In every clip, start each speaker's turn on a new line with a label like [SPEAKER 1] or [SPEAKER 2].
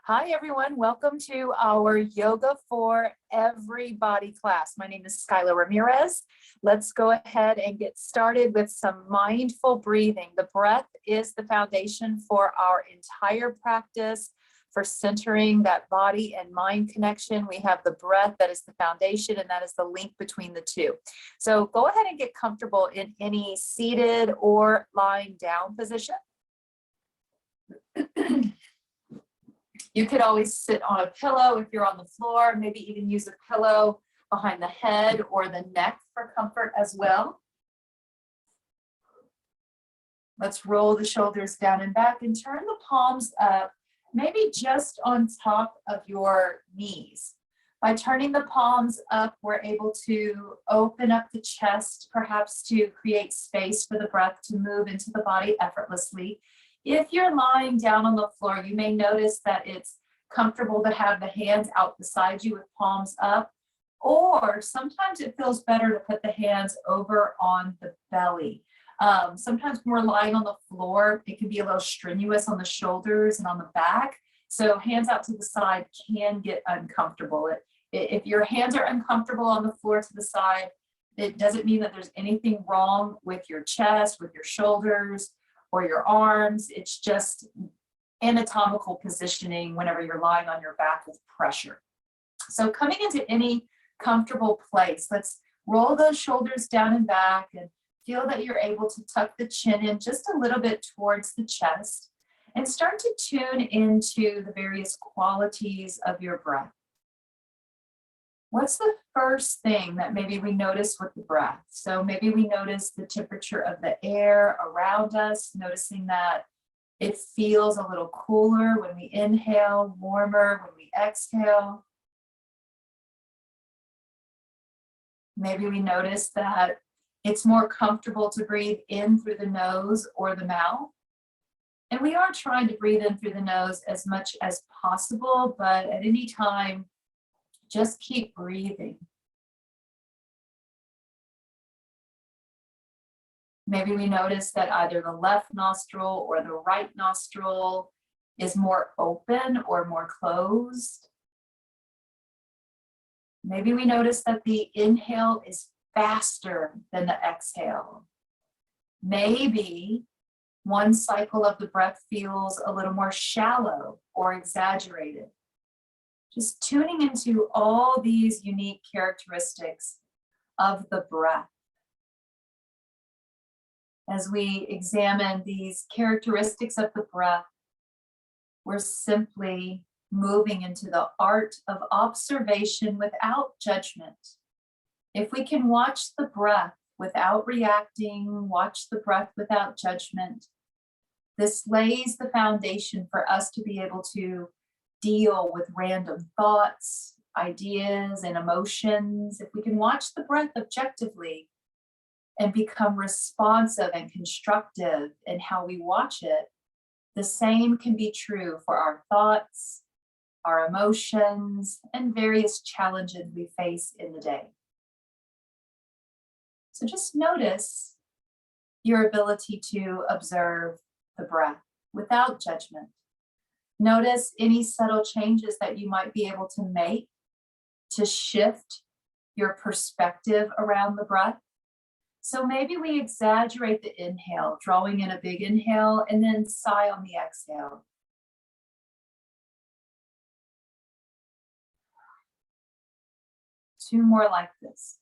[SPEAKER 1] Hi, everyone. Welcome to our Yoga for Everybody class. My name is Skylar Ramirez. Let's go ahead and get started with some mindful breathing. The breath is the foundation for our entire practice, for centering that body and mind connection. We have the breath that is the foundation, and that is the link between the two. So go ahead and get comfortable in any seated or lying down position. You could always sit on a pillow if you're on the floor, maybe even use a pillow behind the head or the neck for comfort as well. Let's roll the shoulders down and back and turn the palms up, maybe just on top of your knees. By turning the palms up, we're able to open up the chest, perhaps to create space for the breath to move into the body effortlessly. If you're lying down on the floor, you may notice that it's comfortable to have the hands out beside you with palms up, or sometimes it feels better to put the hands over on the belly. Sometimes when we're lying on the floor, it can be a little strenuous on the shoulders and on the back. So hands out to the side can get uncomfortable. If your hands are uncomfortable on the floor to the side, it doesn't mean that there's anything wrong with your chest, with your shoulders, or your arms. It's just anatomical positioning whenever you're lying on your back with pressure. So coming into any comfortable place, let's roll those shoulders down and back and feel that you're able to tuck the chin in just a little bit towards the chest and start to tune into the various qualities of your breath. What's the first thing that maybe we notice with the breath? So maybe we notice the temperature of the air around us, noticing that it feels a little cooler when we inhale, warmer when we exhale. Maybe we notice that it's more comfortable to breathe in through the nose or the mouth. And we are trying to breathe in through the nose as much as possible, but at any time, just keep breathing. Maybe we notice that either the left nostril or the right nostril is more open or more closed. Maybe we notice that the inhale is faster than the exhale. Maybe one cycle of the breath feels a little more shallow or exaggerated. Just tuning into all these unique characteristics of the breath. As we examine these characteristics of the breath, we're simply moving into the art of observation without judgment. If we can watch the breath without reacting, watch the breath without judgment, this lays the foundation for us to be able to deal with random thoughts, ideas, and emotions. If we can watch the breath objectively and become responsive and constructive in how we watch it, the same can be true for our thoughts, our emotions, and various challenges we face in the day. So just notice your ability to observe the breath without judgment. Notice any subtle changes that you might be able to make to shift your perspective around the breath. So maybe we exaggerate the inhale, drawing in a big inhale and then sigh on the exhale. Two more like this.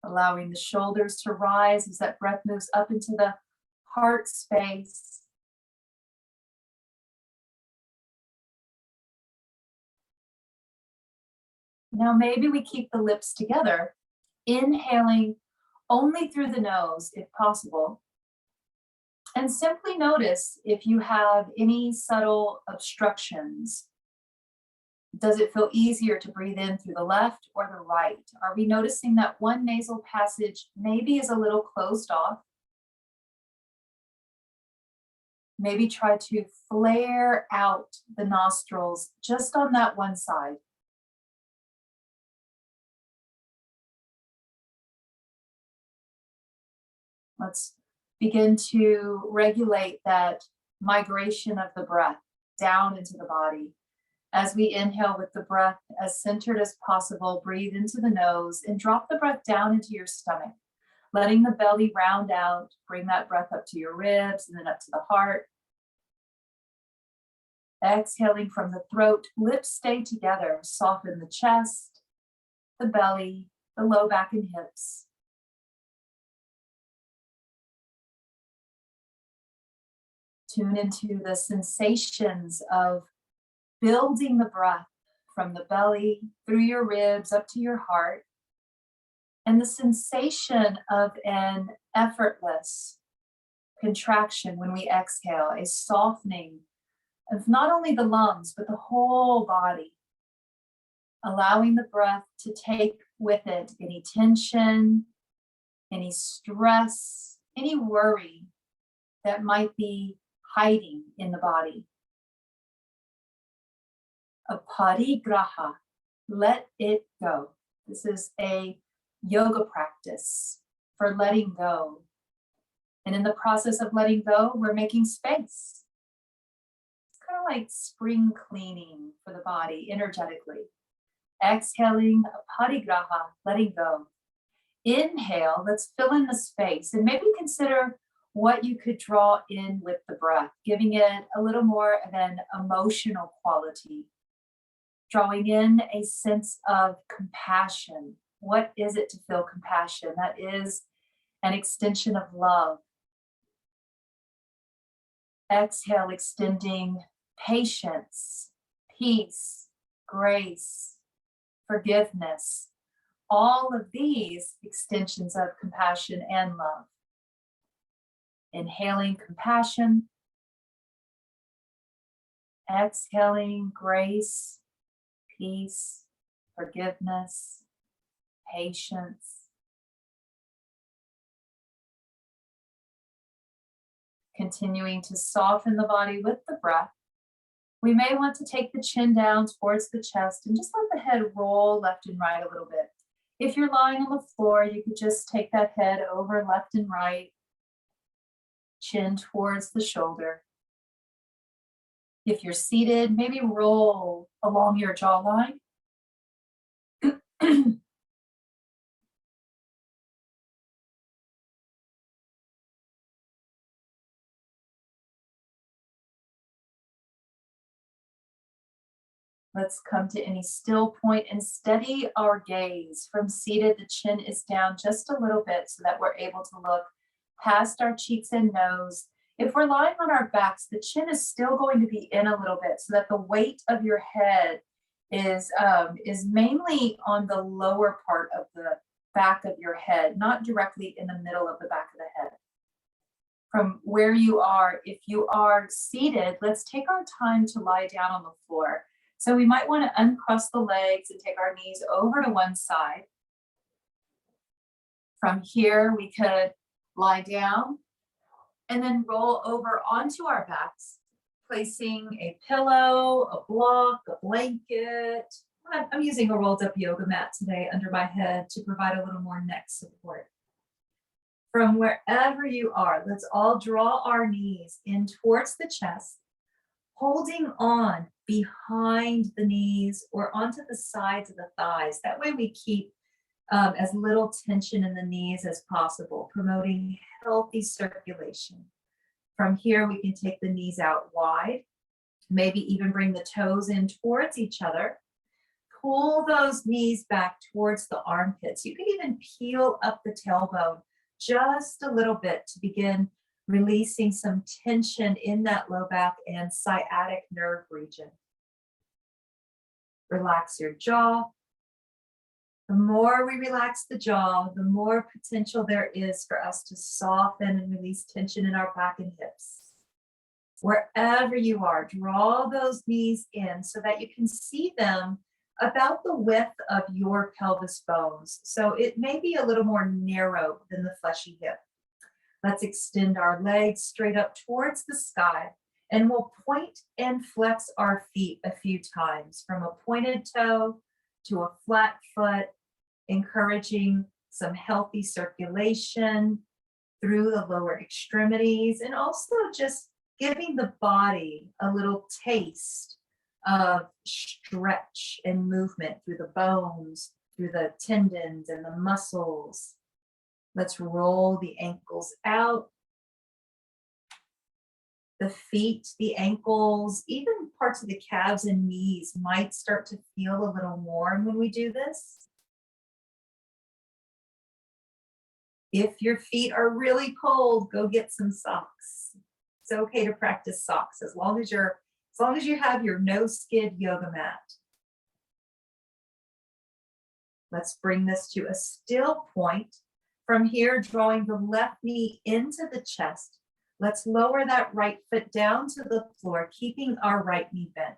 [SPEAKER 1] Allowing the shoulders to rise as that breath moves up into the heart space. Now maybe we keep the lips together, inhaling only through the nose if possible. And simply notice if you have any subtle obstructions. Does it feel easier to breathe in through the left or the right? Are we noticing that one nasal passage maybe is a little closed off? Maybe try to flare out the nostrils just on that one side. Let's begin to regulate that migration of the breath down into the body. As we inhale with the breath as centered as possible, breathe into the nose and drop the breath down into your stomach, letting the belly round out. Bring that breath up to your ribs and then up to the heart. Exhaling from the throat, lips stay together. Soften the chest, the belly, the low back and hips. Tune into the sensations of building the breath from the belly, through your ribs, up to your heart. And the sensation of an effortless contraction when we exhale, a softening of not only the lungs, but the whole body. Allowing the breath to take with it any tension, any stress, any worry that might be hiding in the body. Aparigraha, let it go. This is a yoga practice for letting go. And in the process of letting go, we're making space. It's kind of like spring cleaning for the body energetically. Exhaling, aparigraha, letting go. Inhale, let's fill in the space and maybe consider what you could draw in with the breath, giving it a little more of an emotional quality. Drawing in a sense of compassion. What is it to feel compassion? That is an extension of love. Exhale, extending patience, peace, grace, forgiveness. All of these extensions of compassion and love. Inhaling compassion. Exhaling grace, peace, forgiveness, patience. Continuing to soften the body with the breath. We may want to take the chin down towards the chest and just let the head roll left and right a little bit. If you're lying on the floor, you could just take that head over left and right, chin towards the shoulder. If you're seated, maybe roll along your jawline. Let's come to any still point and steady our gaze. From seated, the chin is down just a little bit so that we're able to look past our cheeks and nose. If we're lying on our backs, the chin is still going to be in a little bit so that the weight of your head is mainly on the lower part of the back of your head, not directly in the middle of the back of the head. From where you are, if you are seated, let's take our time to lie down on the floor. So we might want to uncross the legs and take our knees over to one side. From here, we could lie down and then roll over onto our backs, placing a pillow, a block, a blanket. I'm using a rolled up yoga mat today under my head to provide a little more neck support. From wherever you are, let's all draw our knees in towards the chest, holding on behind the knees or onto the sides of the thighs. That way we keep as little tension in the knees as possible, promoting healthy circulation. From here, we can take the knees out wide, maybe even bring the toes in towards each other. Pull those knees back towards the armpits. You can even peel up the tailbone just a little bit to begin releasing some tension in that low back and sciatic nerve region. Relax your jaw. The more we relax the jaw, the more potential there is for us to soften and release tension in our back and hips. Wherever you are, draw those knees in so that you can see them about the width of your pelvis bones. So it may be a little more narrow than the fleshy hip. Let's extend our legs straight up towards the sky, and we'll point and flex our feet a few times from a pointed toe to a flat foot, encouraging some healthy circulation, through the lower extremities, and also just giving the body a little taste of stretch and movement through the bones, through the tendons and the muscles. Let's roll the ankles out. The feet, the ankles, even parts of the calves and knees might start to feel a little warm when we do this. If your feet are really cold, go get some socks. It's okay to practice socks as long as you have your no skid yoga mat. Let's bring this to a still point. From here, drawing the left knee into the chest. Let's lower that right foot down to the floor, keeping our right knee bent.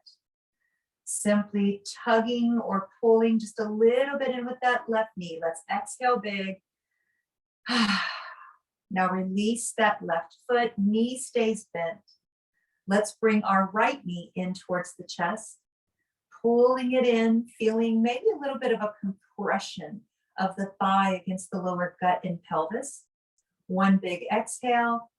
[SPEAKER 1] Simply tugging or pulling just a little bit in with that left knee. Let's exhale big. Now release that left foot, knee stays bent. Let's bring our right knee in towards the chest, pulling it in, feeling maybe a little bit of a compression of the thigh against the lower gut and pelvis. One big exhale.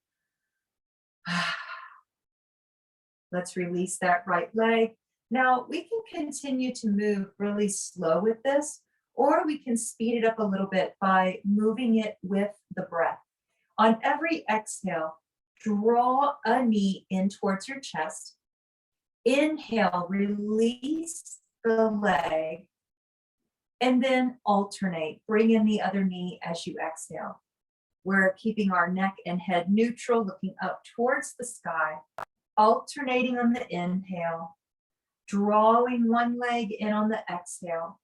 [SPEAKER 1] Let's release that right leg. Now we can continue to move really slow with this, or we can speed it up a little bit by moving it with the breath. On every exhale, draw a knee in towards your chest. Inhale, release the leg, and then alternate. Bring in the other knee as you exhale. We're keeping our neck and head neutral, looking up towards the sky, alternating on the inhale, drawing one leg in on the exhale.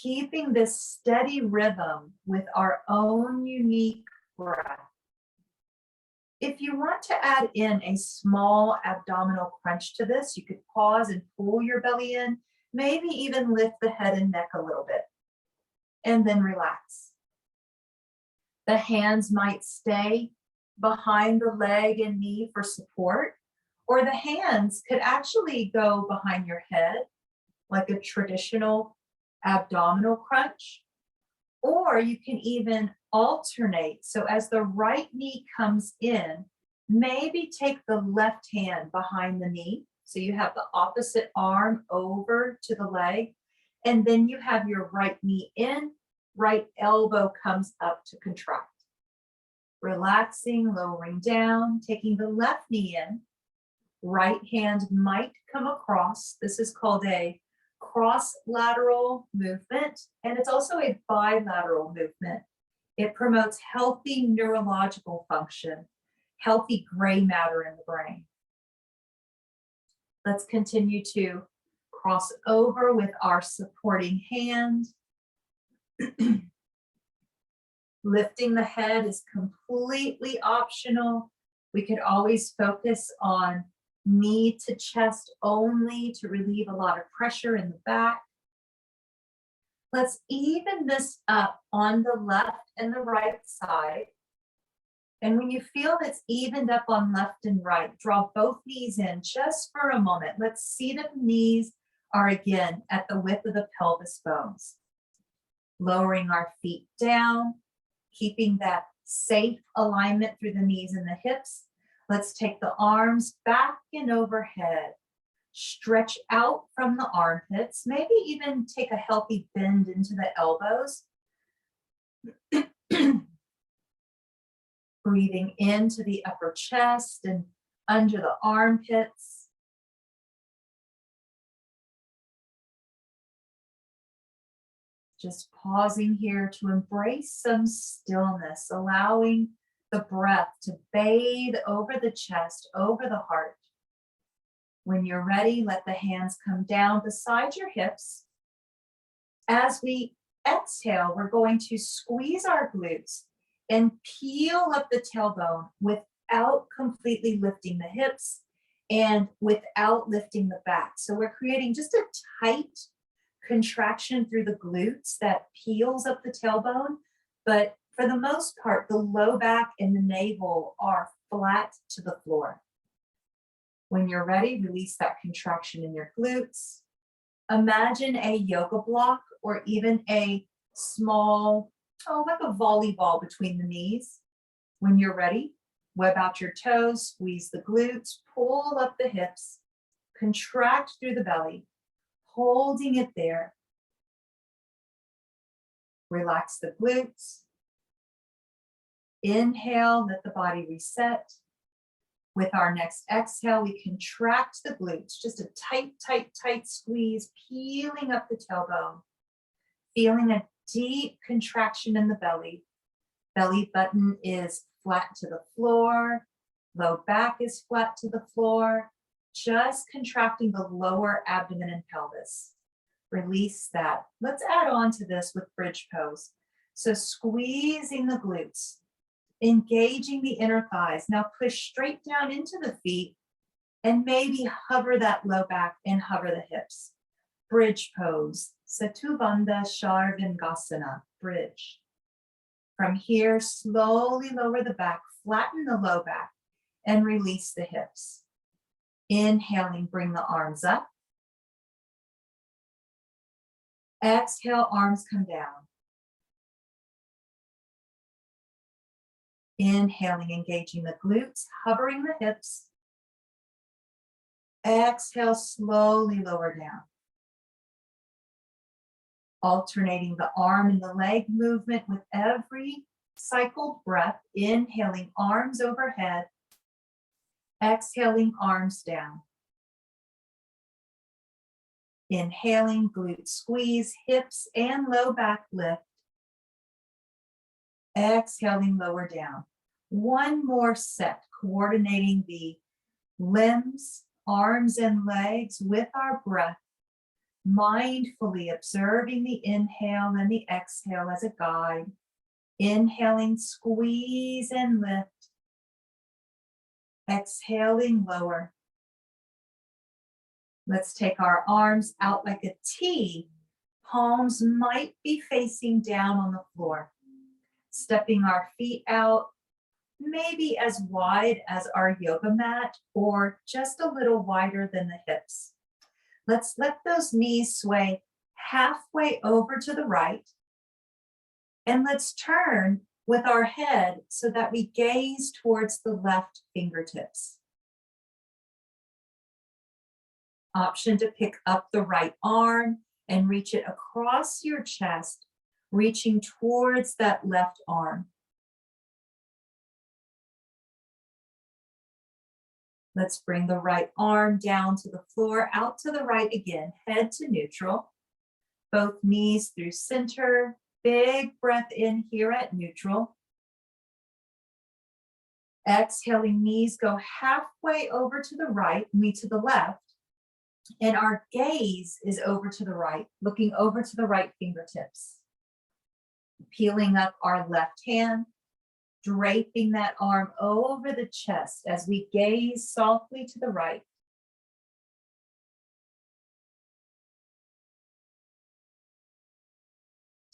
[SPEAKER 1] Keeping this steady rhythm with our own unique breath. If you want to add in a small abdominal crunch to this, you could pause and pull your belly in, maybe even lift the head and neck a little bit, and then relax. The hands might stay behind the leg and knee for support, or the hands could actually go behind your head, like a traditional abdominal crunch, or you can even alternate. So as the right knee comes in, maybe take the left hand behind the knee. So you have the opposite arm over to the leg, and then you have your right knee in, right elbow comes up to contract. Relaxing, lowering down, taking the left knee in, right hand might come across. This is called a cross-lateral movement, and it's also a bilateral movement. It promotes healthy neurological function, healthy gray matter in the brain. Let's continue to cross over with our supporting hand. Lifting the head is completely optional. We could always focus on knee to chest only to relieve a lot of pressure in the back. Let's even this up on the left and the right side. And when you feel it's evened up on left and right, draw both knees in just for a moment. Let's see that the knees are again at the width of the pelvis bones. Lowering our feet down, keeping that safe alignment through the knees and the hips. Let's take the arms back and overhead. Stretch out from the armpits, maybe even take a healthy bend into the elbows. Breathing into the upper chest and under the armpits. Just pausing here to embrace some stillness, allowing the breath to bathe over the chest, over the heart. When you're ready, let the hands come down beside your hips. As we exhale, we're going to squeeze our glutes and peel up the tailbone without completely lifting the hips and without lifting the back. So we're creating just a tight contraction through the glutes that peels up the tailbone, but for the most part, the low back and the navel are flat to the floor. When you're ready, release that contraction in your glutes. Imagine a yoga block or even a small like a volleyball between the knees. When you're ready, web out your toes, squeeze the glutes, pull up the hips, contract through the belly, holding it there. Relax the glutes. Inhale, let the body reset. With our next exhale, we contract the glutes, just a tight, tight, tight squeeze, peeling up the tailbone, feeling a deep contraction in the belly. Belly button is flat to the floor, low back is flat to the floor, just contracting the lower abdomen and pelvis. Release that. Let's add on to this with bridge pose. So squeezing the glutes, engaging the inner thighs. Now push straight down into the feet and maybe hover that low back and hover the hips. Bridge pose. Setubandha Sharvangasana, bridge. From here, slowly lower the back, flatten the low back, and release the hips. Inhaling, bring the arms up. Exhale, arms come down. Inhaling, engaging the glutes, hovering the hips. Exhale, slowly lower down. Alternating the arm and the leg movement with every cycled breath. Inhaling, arms overhead. Exhaling, arms down. Inhaling, glute squeeze, hips and low back lift. Exhaling, lower down. One more set, coordinating the limbs, arms and legs with our breath, mindfully observing the inhale and the exhale as a guide. Inhaling, squeeze and lift. Exhaling, lower. Let's take our arms out like a T. Palms might be facing down on the floor. Stepping our feet out, maybe as wide as our yoga mat or just a little wider than the hips. Let's let those knees sway halfway over to the right. And let's turn with our head so that we gaze towards the left fingertips. Option to pick up the right arm and reach it across your chest, reaching towards that left arm. Let's bring the right arm down to the floor, out to the right again, head to neutral. Both knees through center. Big breath in here at neutral. Exhaling, knees go halfway over to the right, knee to the left. And our gaze is over to the right, looking over to the right fingertips. Peeling up our left hand, draping that arm over the chest as we gaze softly to the right.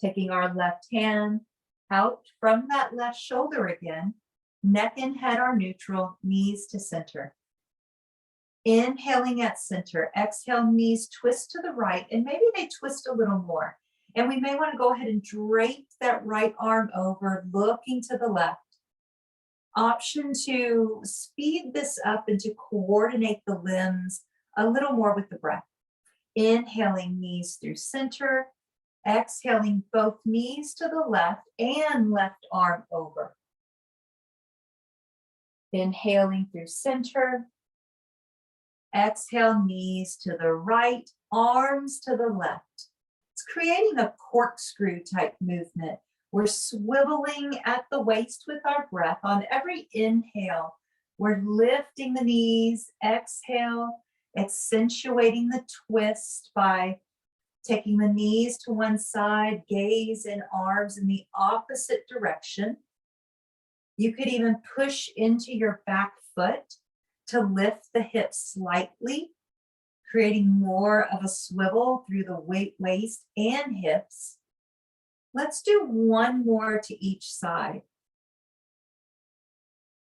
[SPEAKER 1] Taking our left hand out from that left shoulder again, neck and head are neutral, knees to center. Inhaling at center, exhale, knees twist to the right, and maybe they twist a little more. And we may want to go ahead and drape that right arm over, looking to the left. Option to speed this up and to coordinate the limbs a little more with the breath. Inhaling, knees through center. Exhaling, both knees to the left and left arm over. Inhaling through center. Exhale, knees to the right, arms to the left. It's creating a corkscrew type movement. We're swiveling at the waist with our breath. On every inhale, we're lifting the knees. Exhale, accentuating the twist by taking the knees to one side, gaze and arms in the opposite direction. You could even push into your back foot to lift the hips slightly, creating more of a swivel through the waist and hips. Let's do one more to each side.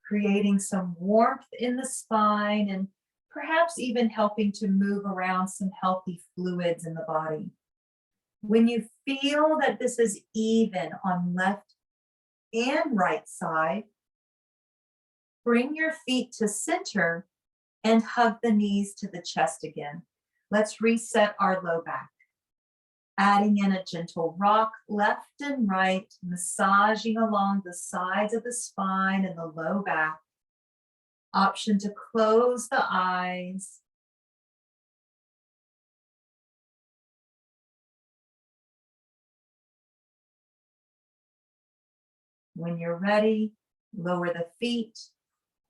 [SPEAKER 1] Creating some warmth in the spine and perhaps even helping to move around some healthy fluids in the body. When you feel that this is even on left and right side, bring your feet to center and hug the knees to the chest again. Let's reset our low back. Adding in a gentle rock left and right, massaging along the sides of the spine and the low back. Option to close the eyes. When you're ready, lower the feet.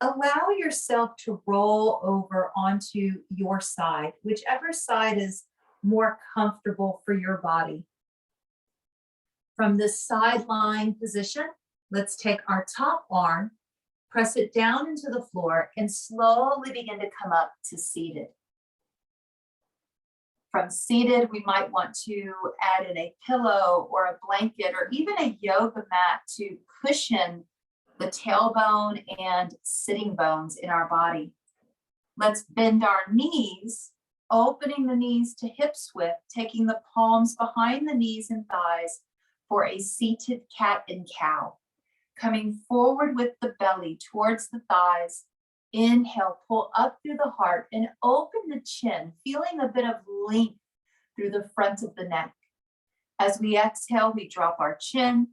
[SPEAKER 1] Allow yourself to roll over onto your side, whichever side is more comfortable for your body. From this side lying position, let's take our top arm, press it down into the floor, and slowly begin to come up to seated. From seated, we might want to add in a pillow or a blanket or even a yoga mat to cushion the tailbone and sitting bones in our body. Let's bend our knees, opening the knees to hips width, taking the palms behind the knees and thighs for a seated cat and cow. Coming forward with the belly towards the thighs. Inhale, pull up through the heart and open the chin, feeling a bit of length through the front of the neck. As we exhale, we drop our chin,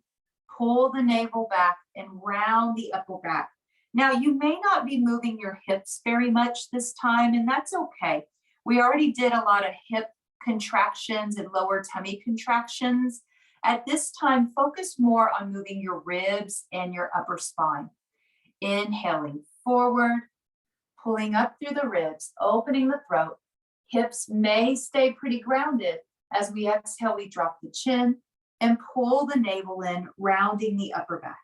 [SPEAKER 1] pull the navel back and round the upper back. Now, you may not be moving your hips very much this time, and that's okay. We already did a lot of hip contractions and lower tummy contractions. At this time, focus more on moving your ribs and your upper spine. Inhaling forward, pulling up through the ribs, opening the throat. Hips may stay pretty grounded. As we exhale, we drop the chin and pull the navel in, rounding the upper back.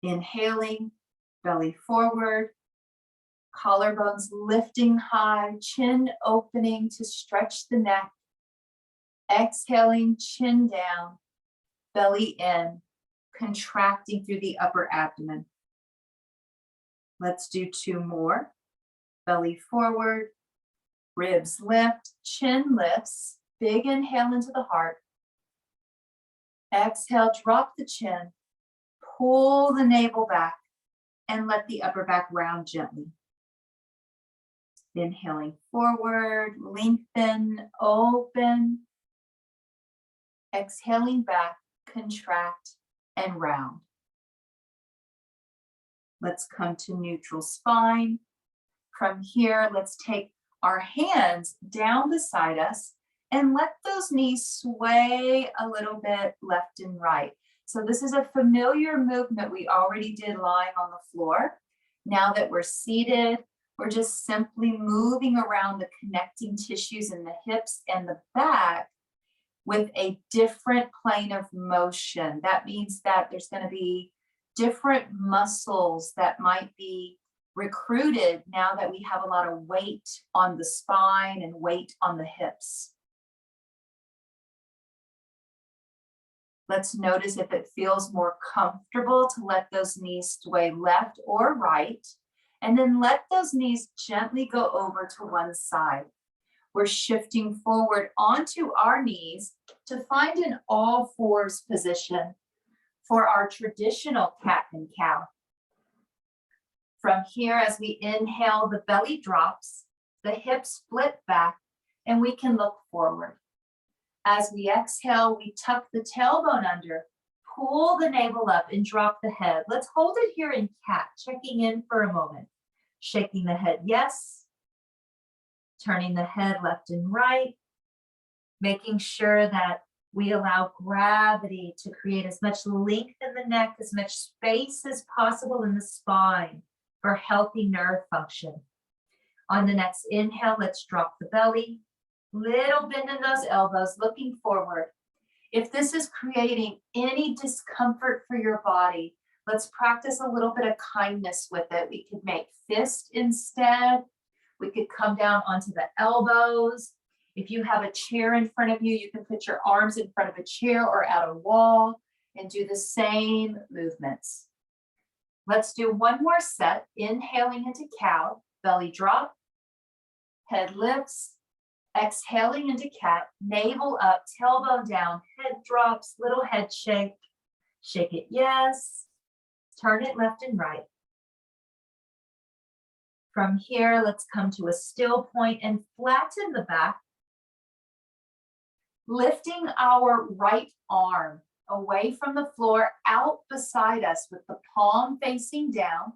[SPEAKER 1] Inhaling, belly forward, collarbones lifting high, chin opening to stretch the neck. Exhaling, chin down, belly in, contracting through the upper abdomen. Let's do 2 more. Belly forward, ribs lift, chin lifts, big inhale into the heart. Exhale, drop the chin, pull the navel back, and let the upper back round gently. Inhaling forward, lengthen, open. Exhaling back, contract, and round. Let's come to neutral spine. From here, let's take our hands down beside us and let those knees sway a little bit left and right. So this is a familiar movement we already did lying on the floor. Now that we're seated, we're just simply moving around the connecting tissues in the hips and the back with a different plane of motion. That means that there's going to be different muscles that might be recruited now that we have a lot of weight on the spine and weight on the hips. Let's notice if it feels more comfortable to let those knees sway left or right, and then let those knees gently go over to one side. We're shifting forward onto our knees to find an all fours position for our traditional cat and cow. From here, as we inhale, the belly drops, the hips split back, and we can look forward. As we exhale, we tuck the tailbone under, pull the navel up and drop the head. Let's hold it here in cat, checking in for a moment. Shaking the head, yes. Turning the head left and right, making sure that we allow gravity to create as much length in the neck, as much space as possible in the spine for healthy nerve function. On the next inhale, let's drop the belly, little bend in those elbows, looking forward. If this is creating any discomfort for your body, let's practice a little bit of kindness with it. We could make fist instead. We could come down onto the elbows. If you have a chair in front of you, you can put your arms in front of a chair or at a wall and do the same movements. Let's do one more set. Inhaling into cow, belly drop, head lifts, Exhaling into cat, navel up, tailbone down, head drops, little head shake. Shake it, yes. Turn it left and right. From here, let's come to a still point and flatten the back. Lifting our right arm away from the floor, out beside us with the palm facing down,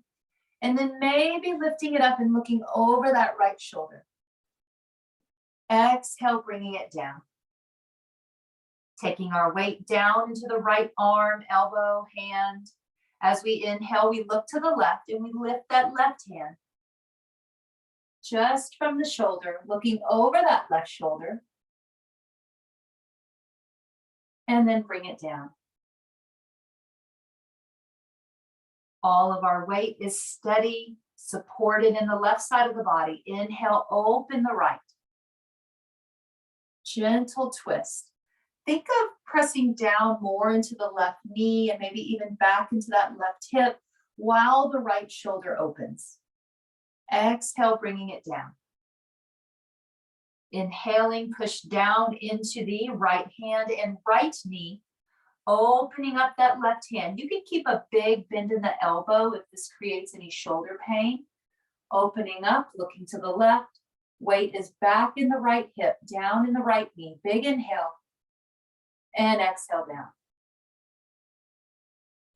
[SPEAKER 1] and then maybe lifting it up and looking over that right shoulder. Exhale, bringing it down. Taking our weight down into the right arm, elbow, hand. As we inhale, we look to the left and we lift that left hand. Just from the shoulder, looking over that left shoulder. And then bring it down. All of our weight is steady, supported in the left side of the body. Inhale, open the right. Gentle twist. Think of pressing down more into the left knee and maybe even back into that left hip while the right shoulder opens. Exhale, bringing it down. Inhaling, push down into the right hand and right knee, opening up that left hand. You can keep a big bend in the elbow if this creates any shoulder pain. Opening up, looking to the left. Weight is back in the right hip, down in the right knee. Big inhale and exhale down.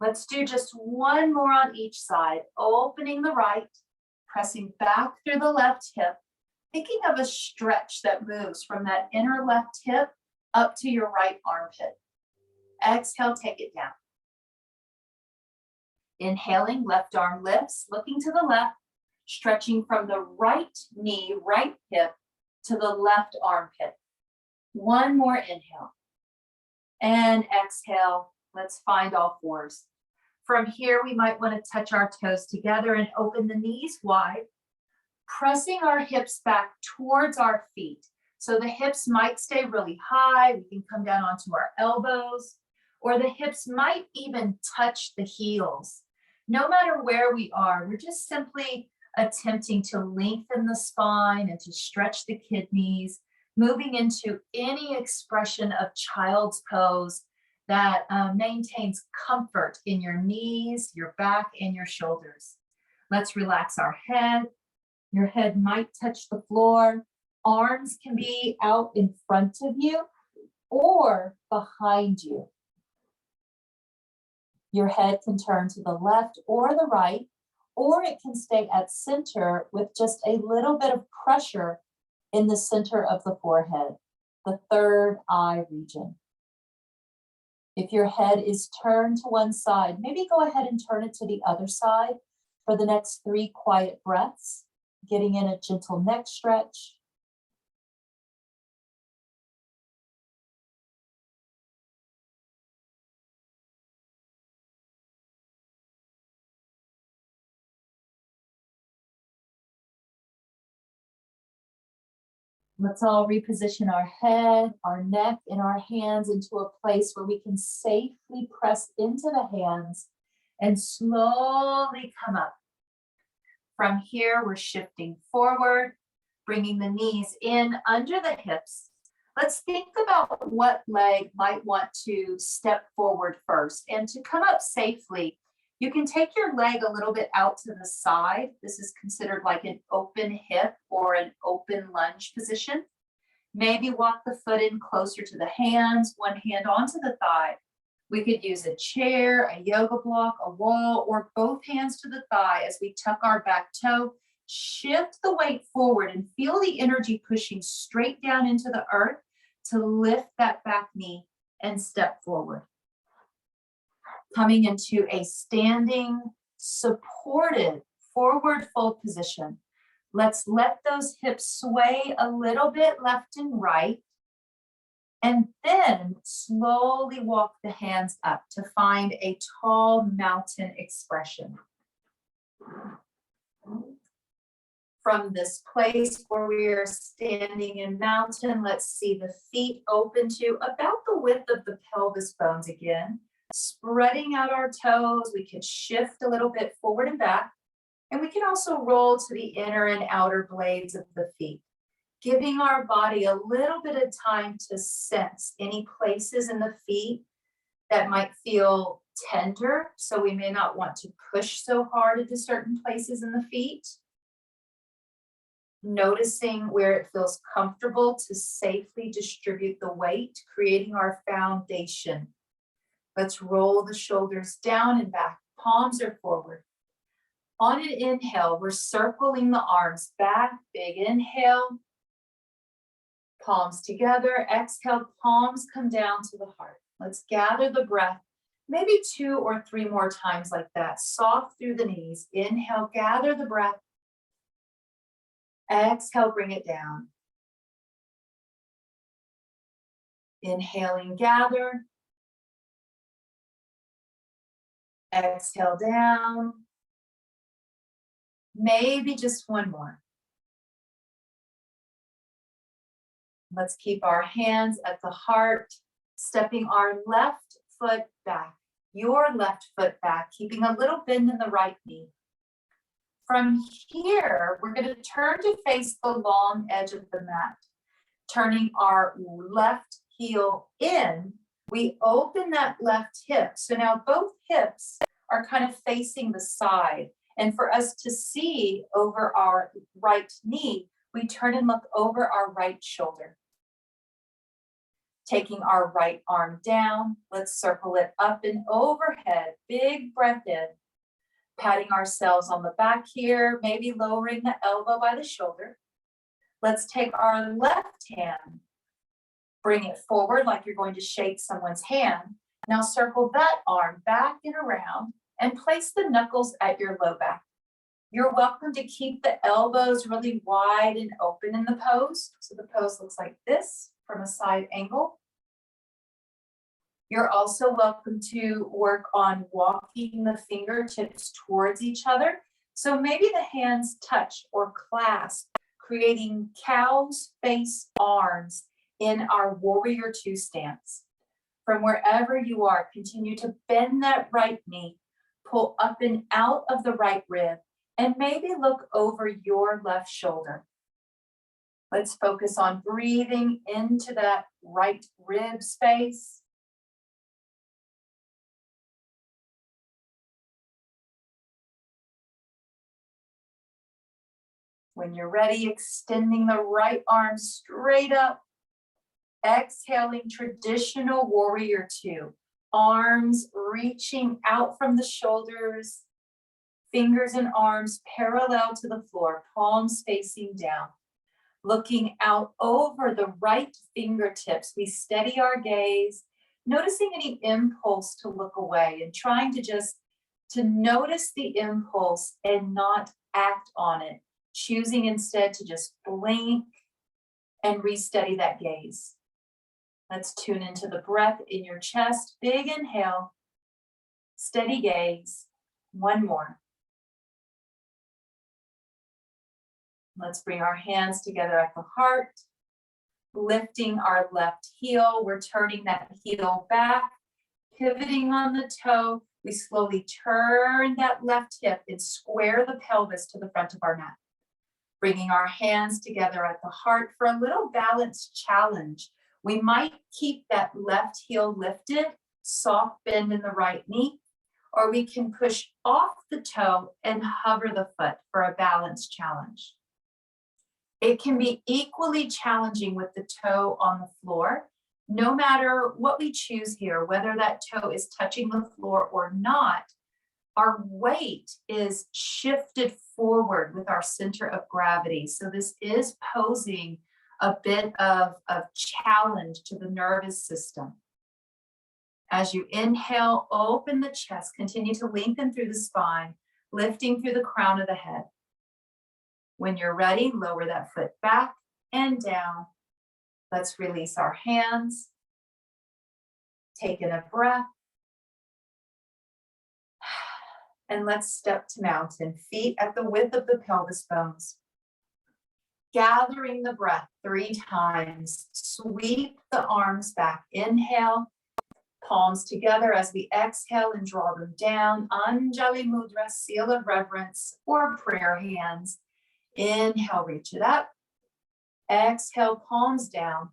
[SPEAKER 1] Let's do just one more on each side. Opening the right, pressing back through the left hip. Thinking of a stretch that moves from that inner left hip up to your right armpit. Exhale, take it down. Inhaling, left arm lifts, looking to the left, stretching from the right knee, right hip to the left armpit. One more inhale. And exhale, let's find all fours. From here, we might want to touch our toes together and open the knees wide, pressing our hips back towards our feet. So the hips might stay really high. We can come down onto our elbows, or the hips might even touch the heels. No matter where we are, we're just simply attempting to lengthen the spine and to stretch the kidneys, moving into any expression of child's pose that maintains comfort in your knees, your back, and your shoulders. Let's relax our head. Your head might touch the floor. Arms can be out in front of you or behind you. Your head can turn to the left or the right, or it can stay at center with just a little bit of pressure in the center of the forehead, the third eye region. If your head is turned to one side, maybe go ahead and turn it to the other side for the next 3 quiet breaths, getting in a gentle neck stretch. Let's all reposition our head, our neck, and our hands into a place where we can safely press into the hands and slowly come up. From here, we're shifting forward, bringing the knees in under the hips. Let's think about what leg might want to step forward first. And to come up safely, you can take your leg a little bit out to the side. This is considered like an open hip or an open lunge position. Maybe walk the foot in closer to the hands, one hand onto the thigh. We could use a chair, a yoga block, a wall, or both hands to the thigh as we tuck our back toe. Shift the weight forward and feel the energy pushing straight down into the earth to lift that back knee and step forward. Coming into a standing, supported forward fold position. Let's let those hips sway a little bit left and right, and then slowly walk the hands up to find a tall mountain expression. From this place where we are standing in mountain, let's see the feet open to about the width of the pelvis bones again. Spreading out our toes, we can shift a little bit forward and back, and we can also roll to the inner and outer blades of the feet. giving our body a little bit of time to sense any places in the feet that might feel tender. So we may not want to push so hard into certain places in the feet. Noticing where it feels comfortable to safely distribute the weight, creating our foundation. Let's roll the shoulders down and back. Palms are forward. On an inhale, we're circling the arms back. Big inhale. Palms together. Exhale, palms come down to the heart. Let's gather the breath. Maybe 2 or 3 more times like that. Soft through the knees. Inhale, gather the breath. Exhale, bring it down. Inhaling, gather. Exhale down. Maybe just one more. Let's keep our hands at the heart, stepping our left foot back, your left foot back, keeping a little bend in the right knee. From here, we're going to turn to face the long edge of the mat. Turning our left heel in, we open that left hip. So now both hips are kind of facing the side. And for us to see over our right knee, we turn and look over our right shoulder. Taking our right arm down, let's circle it up and overhead. Big breath in. Patting ourselves on the back here, maybe lowering the elbow by the shoulder. Let's take our left hand, bring it forward like you're going to shake someone's hand. Now circle that arm back and around and place the knuckles at your low back. You're welcome to keep the elbows really wide and open in the pose. So the pose looks like this from a side angle. You're also welcome to work on walking the fingertips towards each other. So maybe the hands touch or clasp, creating cow's face arms in our Warrior Two stance. From wherever you are, continue to bend that right knee, pull up and out of the right rib, and maybe look over your left shoulder. Let's focus on breathing into that right rib space. When you're ready, extending the right arm straight up. Exhaling, traditional Warrior Two. Arms reaching out from the shoulders. Fingers and arms parallel to the floor, palms facing down. Looking out over the right fingertips, we steady our gaze, noticing any impulse to look away and trying to notice the impulse and not act on it. Choosing instead to just blink and re-steady that gaze. Let's tune into the breath in your chest. Big inhale, steady gaze. One more. Let's bring our hands together at the heart, lifting our left heel. We're turning that heel back, pivoting on the toe. We slowly turn that left hip and square the pelvis to the front of our mat. Bringing our hands together at the heart for a little balance challenge. We might keep that left heel lifted, soft bend in the right knee, or we can push off the toe and hover the foot for a balance challenge. It can be equally challenging with the toe on the floor. No matter what we choose here, whether that toe is touching the floor or not, our weight is shifted forward with our center of gravity. So this is posing a bit of challenge to the nervous system. As you inhale, open the chest, continue to lengthen through the spine, lifting through the crown of the head. When you're ready, lower that foot back and down. Let's release our hands. Take in a breath. And let's step to mountain, feet at the width of the pelvis bones. Gathering the breath 3 times. Sweep the arms back. Inhale, palms together as we exhale and draw them down. Anjali Mudra, seal of reverence, or prayer hands. Inhale, reach it up. Exhale, palms down.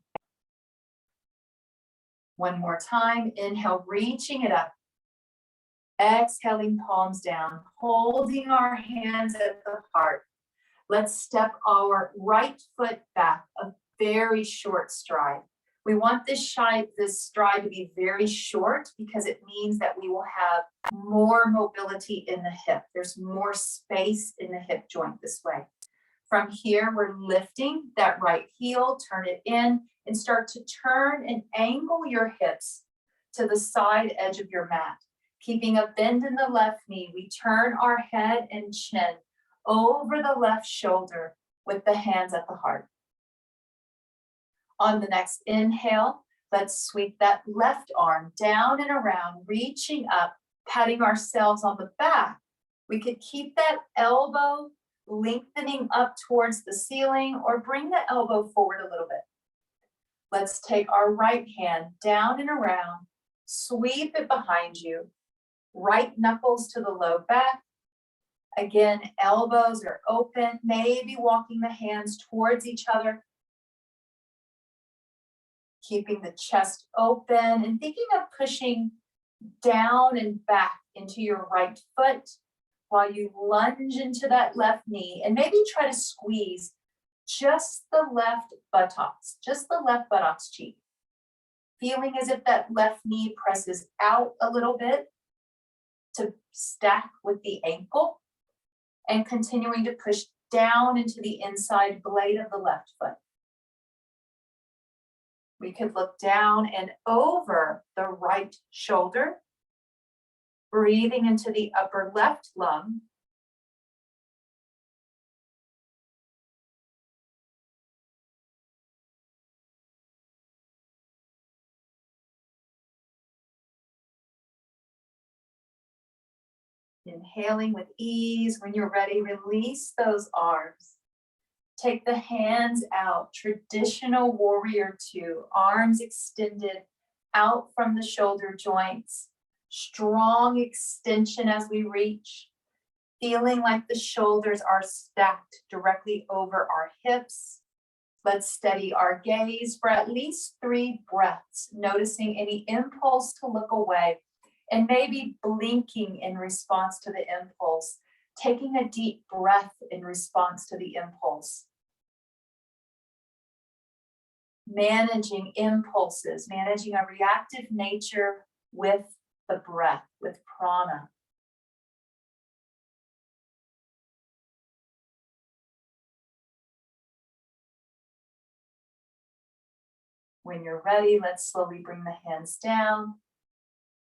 [SPEAKER 1] One more time. Inhale, reaching it up. Exhaling, palms down, holding our hands at the heart. Let's step our right foot back, a very short stride. We want this stride to be very short because it means that we will have more mobility in the hip. There's more space in the hip joint this way. From here, we're lifting that right heel, turn it in, and start to turn and angle your hips to the side edge of your mat. Keeping a bend in the left knee, we turn our head and chin over the left shoulder with the hands at the heart. On the next inhale, let's sweep that left arm down and around, reaching up, patting ourselves on the back. We could keep that elbow lengthening up towards the ceiling or bring the elbow forward a little bit. Let's take our right hand down and around, sweep it behind you, right knuckles to the low back. Again, elbows are open, maybe walking the hands towards each other. Keeping the chest open and thinking of pushing down and back into your right foot while you lunge into that left knee and maybe try to squeeze just the left buttocks cheek. Feeling as if that left knee presses out a little bit to stack with the ankle and continuing to push down into the inside blade of the left foot. We could look down and over the right shoulder, breathing into the upper left lung. Inhaling with ease. When you're ready, release those arms. Take the hands out, traditional warrior two, arms extended out from the shoulder joints. Strong extension as we reach, feeling like the shoulders are stacked directly over our hips. Let's steady our gaze for at least 3 breaths, noticing any impulse to look away and maybe blinking in response to the impulse, taking a deep breath in response to the impulse. Managing impulses, managing a reactive nature with the breath, with prana. When you're ready, let's slowly bring the hands down,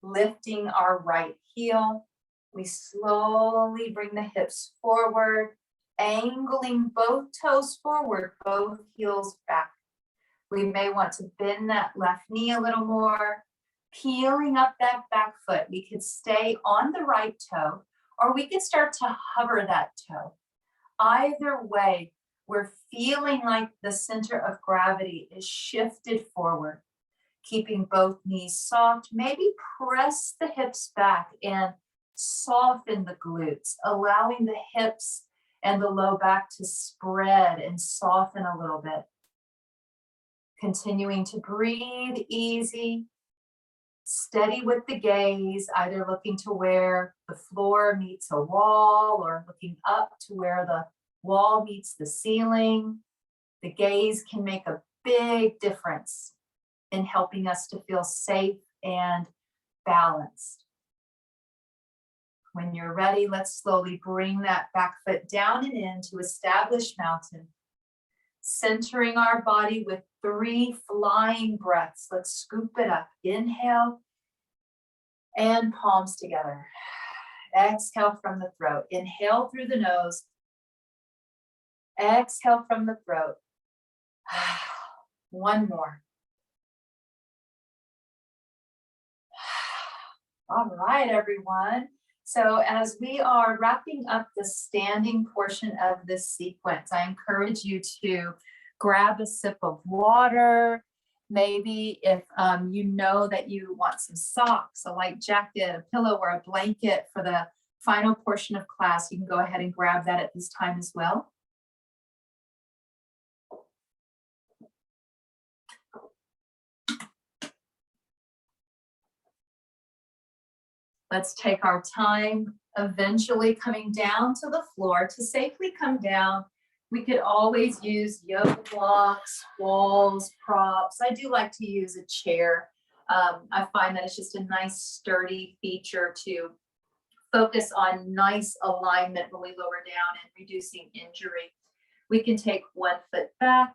[SPEAKER 1] lifting our right heel. We slowly bring the hips forward, angling both toes forward, both heels back. We may want to bend that left knee a little more, peeling up that back foot. We could stay on the right toe, or we could start to hover that toe. Either way, we're feeling like the center of gravity is shifted forward, keeping both knees soft. Maybe press the hips back and soften the glutes, allowing the hips and the low back to spread and soften a little bit. Continuing to breathe easy, steady with the gaze, either looking to where the floor meets a wall or looking up to where the wall meets the ceiling. The gaze can make a big difference in helping us to feel safe and balanced. When you're ready, let's slowly bring that back foot down and in to established mountain. Centering our body with 3 flying breaths. Let's scoop it up. Inhale and palms together. Exhale from the throat. Inhale through the nose. Exhale from the throat. One more. All right, everyone. So as we are wrapping up the standing portion of this sequence, I encourage you to grab a sip of water. Maybe if you know that you want some socks, a light jacket, a pillow, or a blanket for the final portion of class, you can go ahead and grab that at this time as well. Let's take our time eventually coming down to the floor. To safely come down, we could always use yoga blocks, walls, props. I do like to use a chair. I find that it's just a nice sturdy feature to focus on nice alignment when we lower down and reducing injury. We can take one foot back,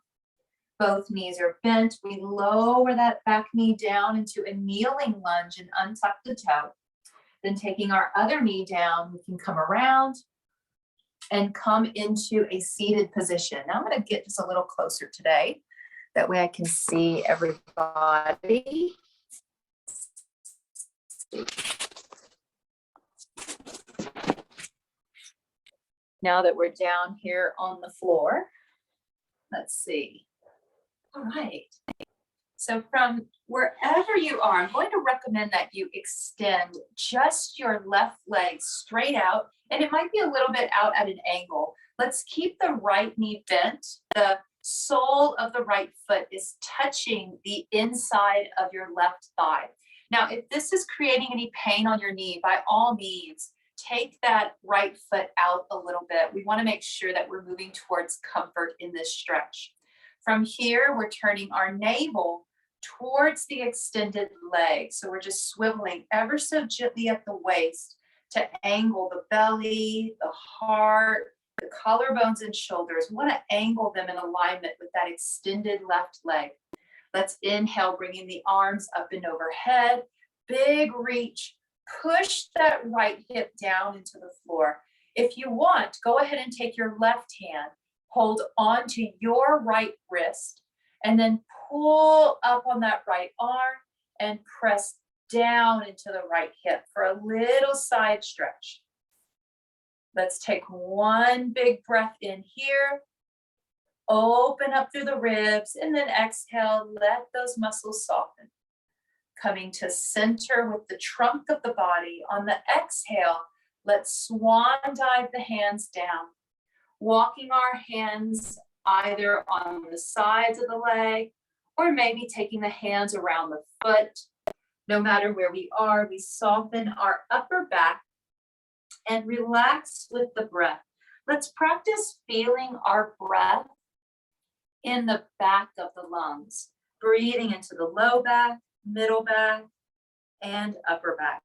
[SPEAKER 1] both knees are bent. We lower that back knee down into a kneeling lunge and untuck the toe. Then taking our other knee down, we can come around and come into a seated position. Now I'm going to get just a little closer today. That way I can see everybody. Now that we're down here on the floor, let's see. All right. So from wherever you are, I'm going to recommend that you extend just your left leg straight out, and it might be a little bit out at an angle. Let's keep the right knee bent. The sole of the right foot is touching the inside of your left thigh. Now, if this is creating any pain on your knee, by all means, take that right foot out a little bit. We want to make sure that we're moving towards comfort in this stretch. From here, we're turning our navel towards the extended leg. So we're just swiveling ever so gently at the waist to angle the belly, the heart, the collarbones and shoulders. We want to angle them in alignment with that extended left leg. Let's inhale, bringing the arms up and overhead. Big reach. Push that right hip down into the floor. If you want, go ahead and take your left hand, hold onto your right wrist, and then pull up on that right arm and press down into the right hip for a little side stretch. Let's take one big breath in here. Open up through the ribs, and then exhale, let those muscles soften. Coming to center with the trunk of the body. On the exhale, let's swan dive the hands down. Walking our hands either on the sides of the leg or maybe taking the hands around the foot. No matter where we are, we soften our upper back and relax with the breath. Let's practice feeling our breath in the back of the lungs, breathing into the low back, middle back, and upper back.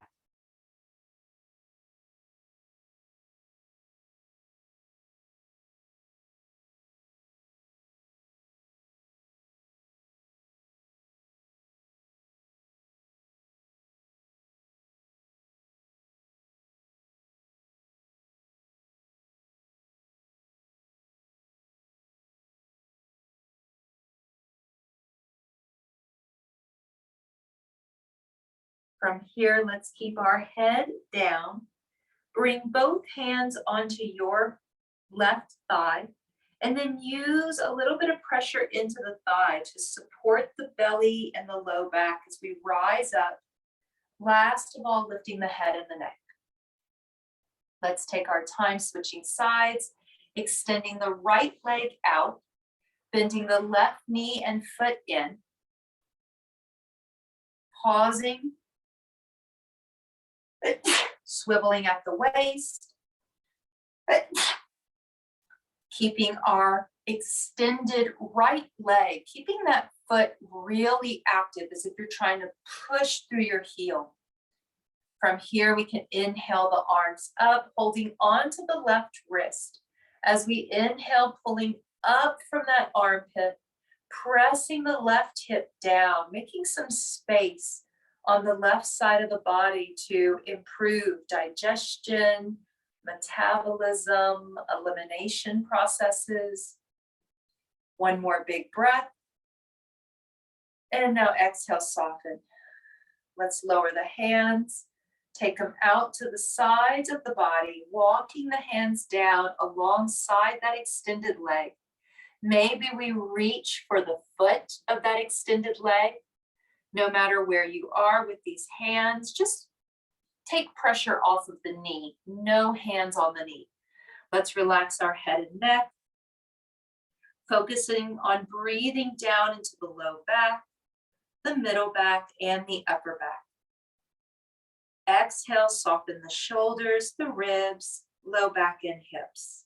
[SPEAKER 1] From here, let's keep our head down. Bring both hands onto your left thigh, and then use a little bit of pressure into the thigh to support the belly and the low back as we rise up. Last of all, lifting the head and the neck. Let's take our time switching sides, extending the right leg out, bending the left knee and foot in, pausing, swiveling at the waist, keeping our extended right leg, keeping that foot really active as if you're trying to push through your heel. From here, we can inhale the arms up, holding onto the left wrist. As we inhale, pulling up from that armpit, pressing the left hip down, making some space on the left side of the body to improve digestion, metabolism, elimination processes. One more big breath. And now exhale, soften. Let's lower the hands, take them out to the sides of the body, walking the hands down alongside that extended leg. Maybe we reach for the foot of that extended leg. No matter where you are with these hands, just take pressure off of the knee. No hands on the knee. Let's relax our head and neck, focusing on breathing down into the low back, the middle back, and the upper back. Exhale, soften the shoulders, the ribs, low back and hips.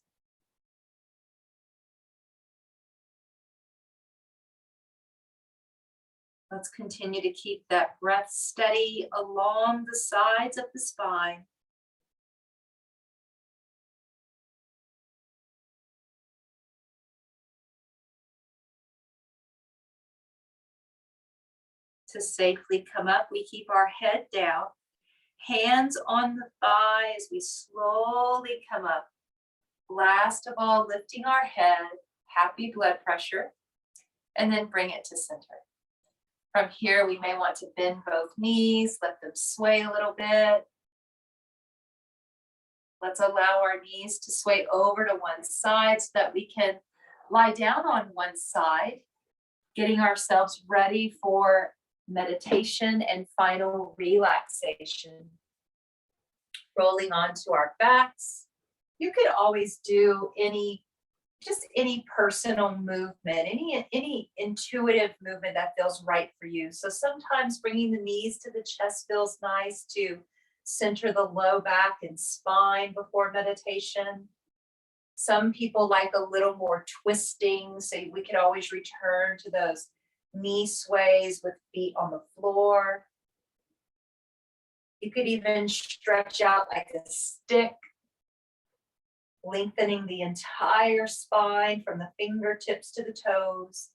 [SPEAKER 1] Let's continue to keep that breath steady along the sides of the spine. To safely come up, we keep our head down, hands on the thigh as we slowly come up. Last of all, lifting our head, happy blood pressure, and then bring it to center. From here, we may want to bend both knees, let them sway a little bit. Let's allow our knees to sway over to one side so that we can lie down on one side, getting ourselves ready for meditation and final relaxation. Rolling onto our backs. You could always do any personal movement, any intuitive movement that feels right for you. So sometimes bringing the knees to the chest feels nice to center the low back and spine before meditation. Some people like a little more twisting, so we could always return to those knee sways with feet on the floor. You could even stretch out like a stick, lengthening the entire spine from the fingertips to the toes.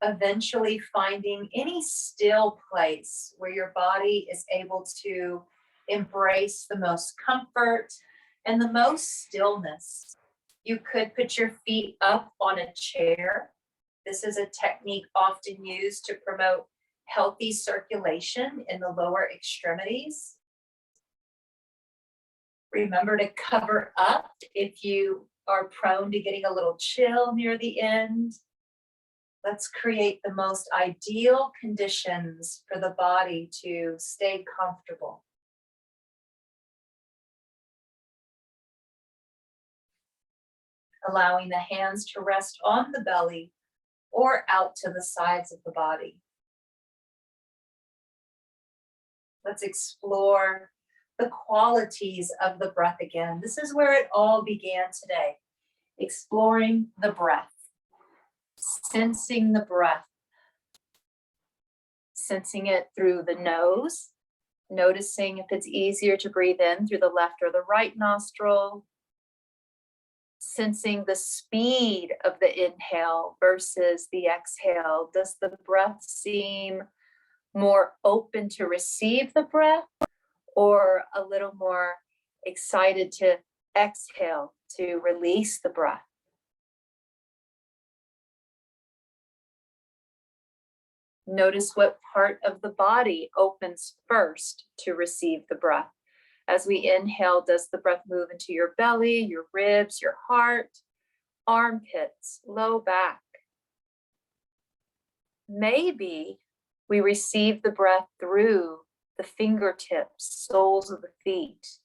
[SPEAKER 1] Eventually finding any still place where your body is able to embrace the most comfort and the most stillness. You could put your feet up on a chair. This is a technique often used to promote healthy circulation in the lower extremities. Remember to cover up if you are prone to getting a little chill near the end. Let's create the most ideal conditions for the body to stay comfortable. Allowing the hands to rest on the belly or out to the sides of the body. Let's explore the qualities of the breath again. This is where it all began today. Exploring the breath. Sensing the breath. Sensing it through the nose. Noticing if it's easier to breathe in through the left or the right nostril. Sensing the speed of the inhale versus the exhale. Does the breath seem more open to receive the breath or a little more excited to exhale, to release the breath? Notice what part of the body opens first to receive the breath. As we inhale, does the breath move into your belly, your ribs, your heart, armpits, low back? Maybe we receive the breath through the fingertips, soles of the feet,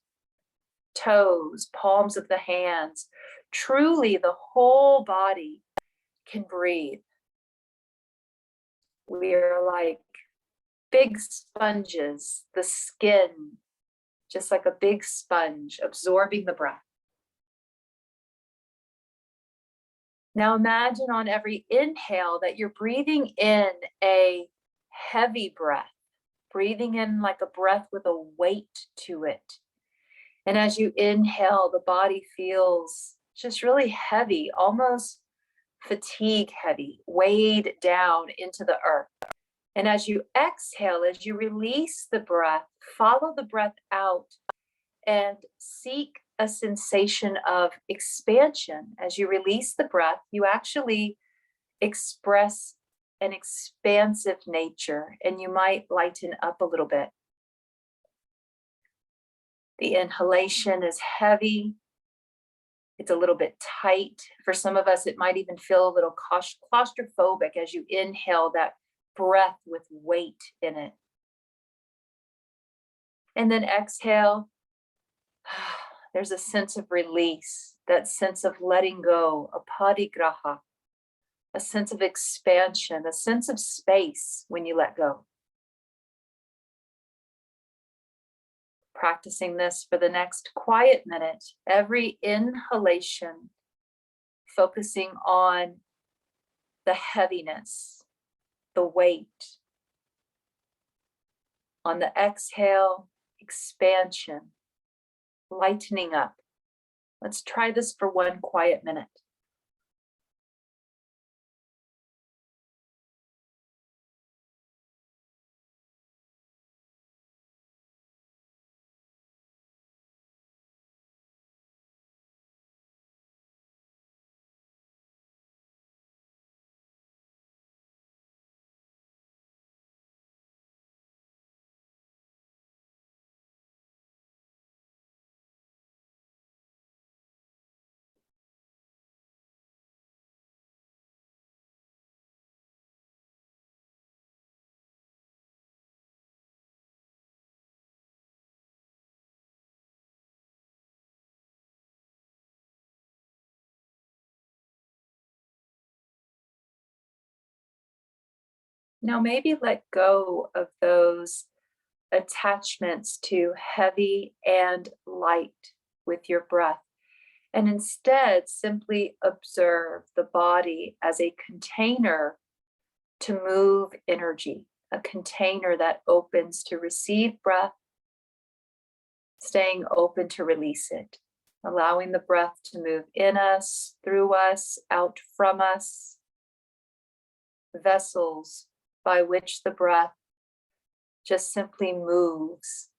[SPEAKER 1] toes, palms of the hands. Truly, the whole body can breathe. We are like big sponges, the skin, just like a big sponge, absorbing the breath. Now imagine on every inhale that you're breathing in a heavy breath, breathing in like a breath with a weight to it. And as you inhale, the body feels just really heavy, almost fatigue heavy, weighed down into the earth. And as you exhale, as you release the breath, follow the breath out and seek a sensation of expansion. As you release the breath, you actually express an expansive nature, and you might lighten up a little bit. The inhalation is heavy. It's a little bit tight. For some of us, it might even feel a little claustrophobic as you inhale that breath with weight in it. And then exhale. There's a sense of release, that sense of letting go, a parigraha, a sense of expansion, a sense of space when you let go. Practicing this for the next quiet minute, every inhalation, focusing on the heaviness, the weight. On the exhale, expansion, lightening up. Let's try this for one quiet minute. Now maybe let go of those attachments to heavy and light with your breath, and instead simply observe the body as a container to move energy, a container that opens to receive breath, staying open to release it, allowing the breath to move in us, through us, out from us, vessels by which the breath just simply moves.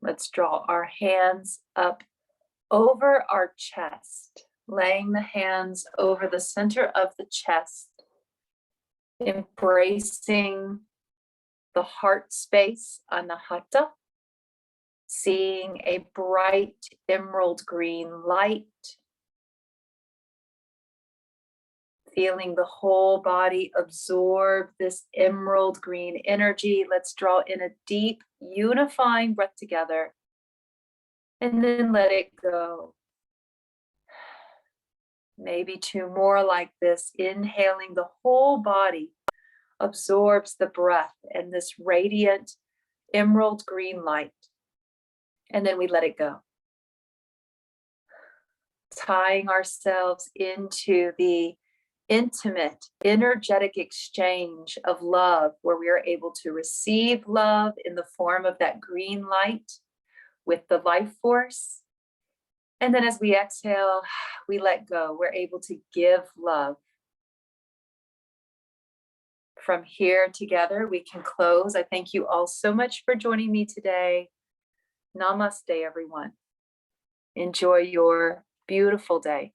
[SPEAKER 1] Let's draw our hands up over our chest, laying the hands over the center of the chest, embracing the heart space, anahata, seeing a bright emerald green light, feeling the whole body absorb this emerald green energy. Let's draw in a deep, unifying breath together, and then let it go. Maybe two more like this, inhaling the whole body absorbs the breath and this radiant emerald green light. And then we let it go. Tying ourselves into the intimate, energetic exchange of love, where we are able to receive love in the form of that green light with the life force. And then as we exhale, we let go. We're able to give love. From here together, we can close. I thank you all so much for joining me today. Namaste, everyone. Enjoy your beautiful day.